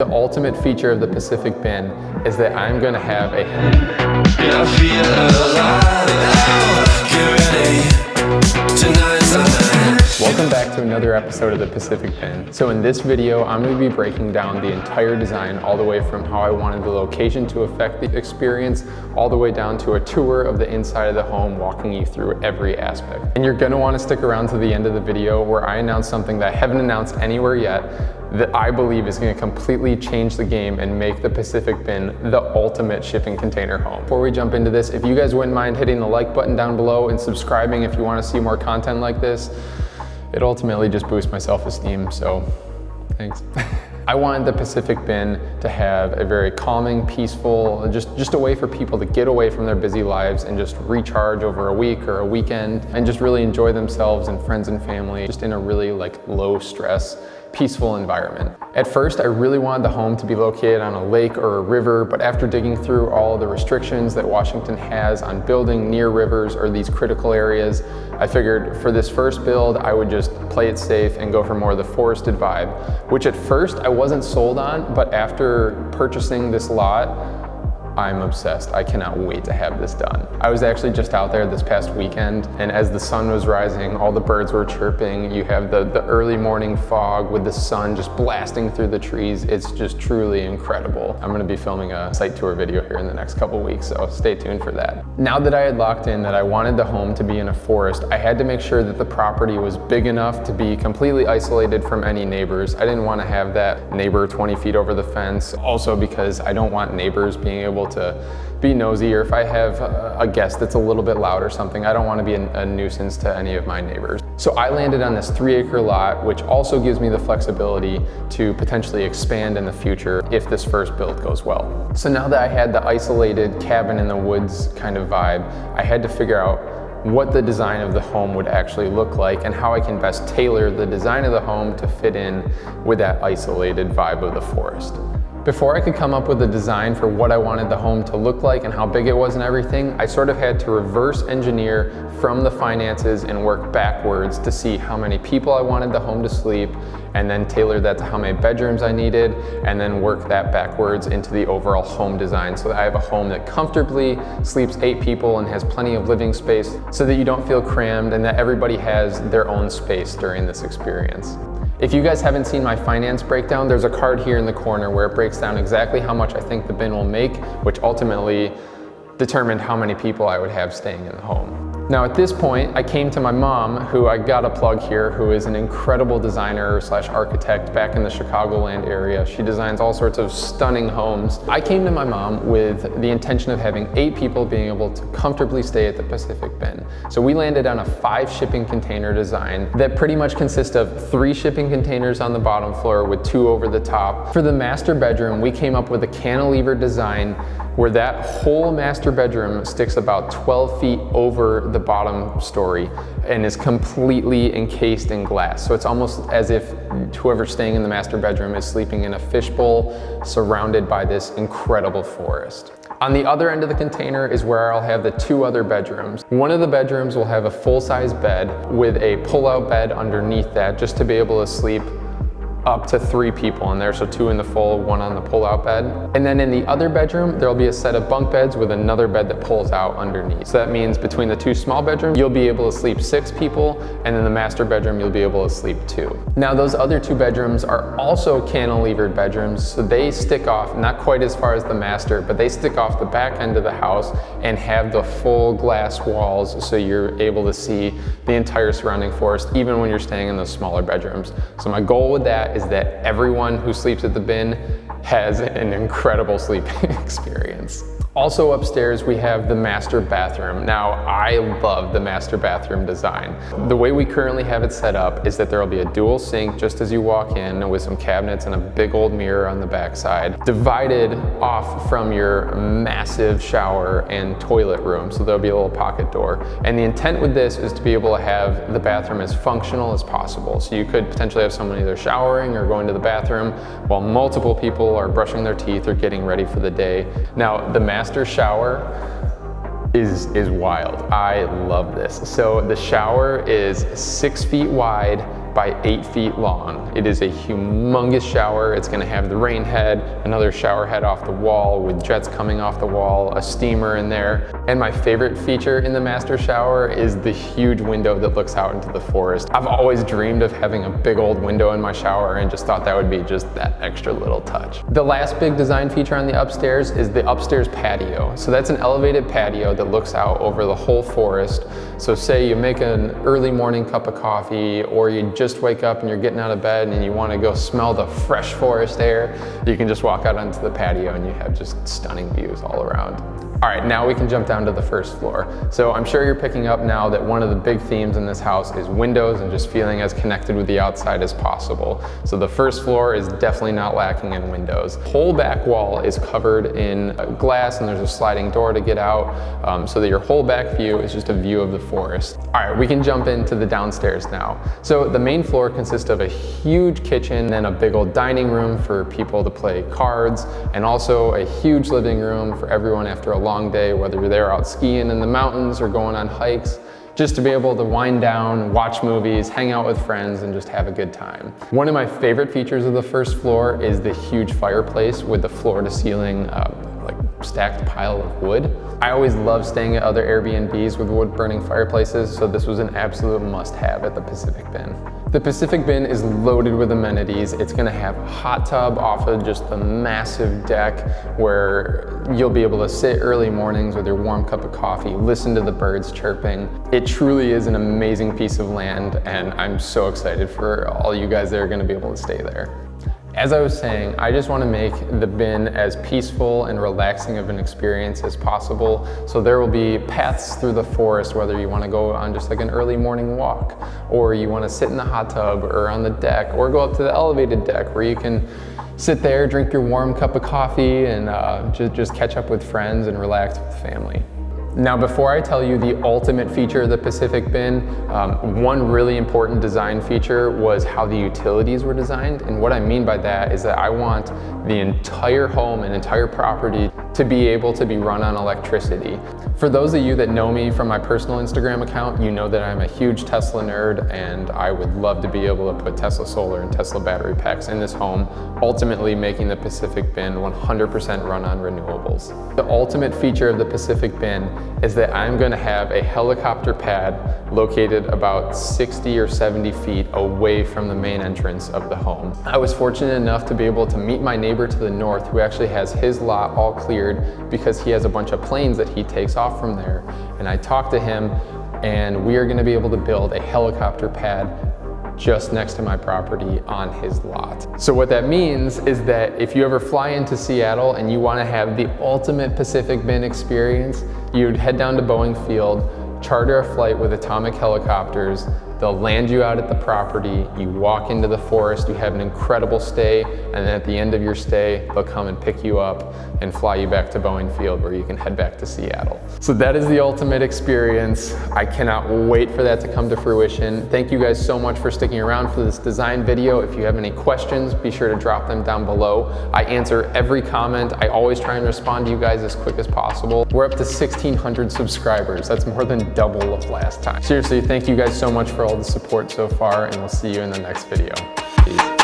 The ultimate feature of the Pacific Bin is that I'm going to have a Welcome back to another episode of the Pacific Bin. So in this video, I'm going to be breaking down the entire design all the way from how I wanted the location to affect the experience, all the way down to a tour of the inside of the home, walking you through every aspect. And you're going to want to stick around to the end of the video where I announce something that I haven't announced anywhere yet that I believe is going to completely change the game and make the Pacific Bin the ultimate shipping container home. Before we jump into this, if you guys wouldn't mind hitting the like button down below and subscribing if you want to see more content like this, it ultimately just boosts my self-esteem, so thanks. I wanted the Pacific Bin to have a very calming, peaceful, just a way for people to get away from their busy lives and just recharge over a week or a weekend and just really enjoy themselves and friends and family, just in a really low stress, peaceful environment. At first, I really wanted the home to be located on a lake or a river, but after digging through all the restrictions that Washington has on building near rivers or these critical areas, I figured for this first build, I would just play it safe and go for more of the forested vibe, which at first I wasn't sold on, but after purchasing this lot, I'm obsessed. I cannot wait to have this done. I was actually just out there this past weekend, and as the sun was rising, all the birds were chirping. You have the early morning fog with the sun just blasting through the trees. It's just truly incredible. I'm gonna be filming a site tour video here in the next couple weeks, so stay tuned for that. Now that I had locked in that I wanted the home to be in a forest, I had to make sure that the property was big enough to be completely isolated from any neighbors. I didn't want to have that neighbor 20 feet over the fence. Also because I don't want neighbors being able to be nosy, or if I have a guest that's a little bit loud or something, I don't want to be a nuisance to any of my neighbors. So I landed on this 3-acre lot, which also gives me the flexibility to potentially expand in the future if this first build goes well. So now that I had the isolated cabin in the woods kind of vibe, I had to figure out what the design of the home would actually look like and how I can best tailor the design of the home to fit in with that isolated vibe of the forest. Before I could come up with a design for what I wanted the home to look like and how big it was and everything, I sort of had to reverse engineer from the finances and work backwards to see how many people I wanted the home to sleep, and then tailor that to how many bedrooms I needed, and then work that backwards into the overall home design so that I have a home that comfortably sleeps 8 people and has plenty of living space so that you don't feel crammed and that everybody has their own space during this experience. If you guys haven't seen my finance breakdown, there's a card here in the corner where it breaks down exactly how much I think the bin will make, which ultimately determined how many people I would have staying in the home. Now at this point, I came to my mom, who I got a plug here, who is an incredible designer / architect back in the Chicagoland area. She designs all sorts of stunning homes. I came to my mom with the intention of having 8 people being able to comfortably stay at the Pacific Bin. So we landed on a 5 shipping container design that pretty much consists of 3 shipping containers on the bottom floor with 2 over the top. For the master bedroom, we came up with a cantilever design where that whole master bedroom sticks about 12 feet over the bottom story and is completely encased in glass. So it's almost as if whoever's staying in the master bedroom is sleeping in a fishbowl surrounded by this incredible forest. On the other end of the container is where I'll have the 2 other bedrooms. One of the bedrooms will have a full-size bed with a pull-out bed underneath that, just to be able to sleep up to 3 people in there, so 2 in the full, 1 on the pull-out bed. And then in the other bedroom, there'll be a set of bunk beds with another bed that pulls out underneath. So that means between the 2 small bedrooms, you'll be able to sleep 6 people, and in the master bedroom, you'll be able to sleep 2. Now those other 2 bedrooms are also cantilevered bedrooms, so they stick off, not quite as far as the master, but they stick off the back end of the house and have the full glass walls, so you're able to see the entire surrounding forest, even when you're staying in those smaller bedrooms. So my goal with that is that everyone who sleeps at the bin has an incredible sleeping experience. Also upstairs, we have the master bathroom. Now, I love the master bathroom design. The way we currently have it set up is that there will be a dual sink just as you walk in with some cabinets and a big old mirror on the back side, divided off from your massive shower and toilet room. So there'll be a little pocket door. And the intent with this is to be able to have the bathroom as functional as possible. So you could potentially have someone either showering or going to the bathroom while multiple people are brushing their teeth or getting ready for the day. Now, the master shower is wild. I love this. So the shower is 6 feet wide by 8 feet long. It is a humongous shower. It's gonna have the rain head, another shower head off the wall with jets coming off the wall, a steamer in there. And my favorite feature in the master shower is the huge window that looks out into the forest. I've always dreamed of having a big old window in my shower and just thought that would be just that extra little touch. The last big design feature on the upstairs is the upstairs patio. So that's an elevated patio that looks out over the whole forest. So say you make an early morning cup of coffee, or you just wake up and you're getting out of bed and you want to go smell the fresh forest air, you can just walk out onto the patio and you have just stunning views all around. All right, now we can jump down to the first floor. So I'm sure you're picking up now that one of the big themes in this house is windows and just feeling as connected with the outside as possible. So the first floor is definitely not lacking in windows. The whole back wall is covered in glass and there's a sliding door to get out, so that your whole back view is just a view of the forest. All right, we can jump into the downstairs now. So the main floor consists of a huge kitchen and a big old dining room for people to play cards, and also a huge living room for everyone after a long day, whether you're there out skiing in the mountains or going on hikes, just to be able to wind down, watch movies, hang out with friends, and just have a good time. One of my favorite features of the first floor is the huge fireplace with the floor to ceiling like stacked pile of wood. I always love staying at other Airbnbs with wood burning fireplaces, so this was an absolute must-have at the Pacific Bin. The Pacific Bin is loaded with amenities. It's gonna have a hot tub off of just the massive deck where you'll be able to sit early mornings with your warm cup of coffee, listen to the birds chirping. It truly is an amazing piece of land, and I'm so excited for all you guys that are gonna be able to stay there. As I was saying, I just want to make the bin as peaceful and relaxing of an experience as possible. So there will be paths through the forest, whether you want to go on just like an early morning walk, or you want to sit in the hot tub or on the deck, or go up to the elevated deck where you can sit there, drink your warm cup of coffee, and just catch up with friends and relax with family. Now, before I tell you the ultimate feature of the Pacific Bin, one really important design feature was how the utilities were designed. And what I mean by that is that I want the entire home and entire property to be able to be run on electricity. For those of you that know me from my personal Instagram account, you know that I'm a huge Tesla nerd, and I would love to be able to put Tesla solar and Tesla battery packs in this home, ultimately making the Pacific Bin 100% run on renewables. The ultimate feature of the Pacific Bin is that I'm going to have a helicopter pad located about 60 or 70 feet away from the main entrance of the home. I was fortunate enough to be able to meet my neighbor to the north, who actually has his lot all cleared because he has a bunch of planes that he takes off from there. And I talked to him, and we are going to be able to build a helicopter pad just next to my property on his lot. So what that means is that if you ever fly into Seattle and you want to have the ultimate Pacific Bin experience, you'd head down to Boeing Field, charter a flight with Atomic Helicopters. They'll land you out at the property, you walk into the forest, you have an incredible stay, and then at the end of your stay, they'll come and pick you up and fly you back to Boeing Field where you can head back to Seattle. So that is the ultimate experience. I cannot wait for that to come to fruition. Thank you guys so much for sticking around for this design video. If you have any questions, be sure to drop them down below. I answer every comment. I always try and respond to you guys as quick as possible. We're up to 1,600 subscribers. That's more than double of last time. Seriously, thank you guys so much for all the support so far, and we'll see you in the next video. Peace.